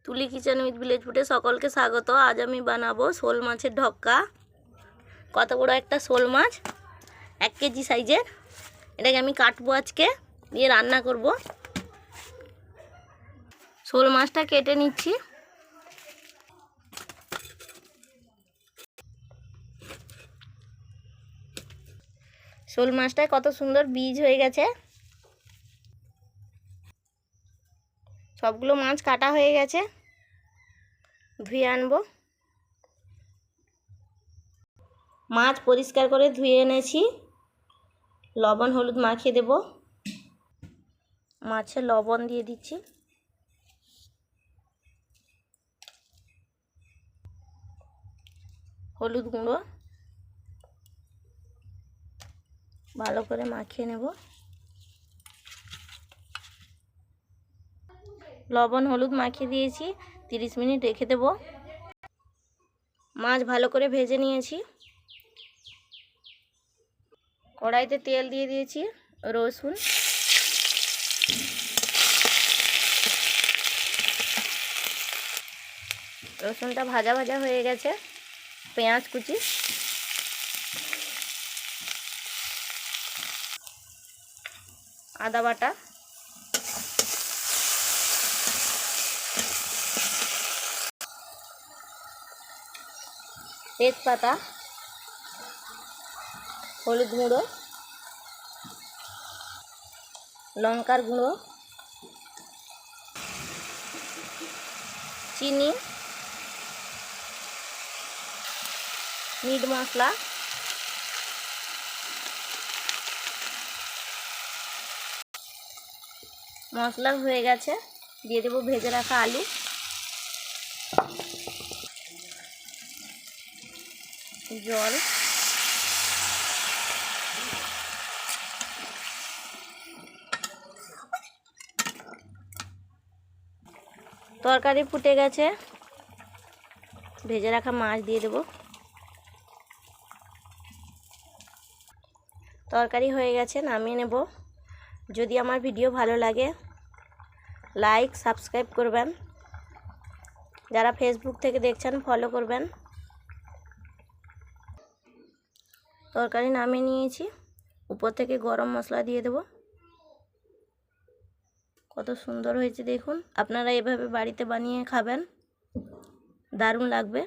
তুলি kitchen with village ফুডে সকলকে স্বাগত। আজ আমি বানাবো শোল মাছের ঢক্কা। কত বড় একটা শোল মাছ, 1 কেজি সাইজের। এটাকে আমি কাটবো আজকে, দিয়ে রান্না করব। শোল মাছটা কেটে নিচ্ছি। শোল মাছটায় কত সুন্দর বীজ হয়ে গেছে। সবগুলো মাছ কাটা হয়ে গেছে, ধুয়ে আনবো। মাছ পরিষ্কার করে ধুয়ে এনেছি, লবণ হলুদ মাখিয়ে দেব। মাছে লবণ দিয়ে দিচ্ছি, হলুদ গুঁড়ো ভালো করে মাখিয়ে নেব। লবণ হলুদ মাখিয়ে দিয়েছি, 30 মিনিট রেখে দেব। মাছ ভালো করে ভেজে নিয়েছি। কড়াইতে তেল দিয়ে দিয়েছি, রসুনটা ভাজা ভাজা হয়ে গেছে। পেঁয়াজ কুচি, আদা বাটা, তেজপাতা, হলুদ গুঁড়ো, লঙ্কার গুঁড়ো, চিনি, মিট মশলা, মশলা হয়ে গেছে, দিয়ে দেবো ভেজে রাখা আলু, জল, তরকারি ফুটে গেছে, ভেজে রাখা মাছ দিয়ে দেব। তরকারি হয়ে গেছে, নামিয়ে নেব। যদি আমার ভিডিও ভালো লাগে লাইক সাবস্ক্রাইব করবেন, যারা ফেসবুক থেকে দেখছেন ফলো করবেন। তরকারি নামিয়ে নিয়েছি, উপর থেকে গরম মশলা দিয়ে দেব। কত সুন্দর হয়েছে দেখুন। আপনারা এভাবে বাড়িতে বানিয়ে খাবেন, দারুণ লাগবে।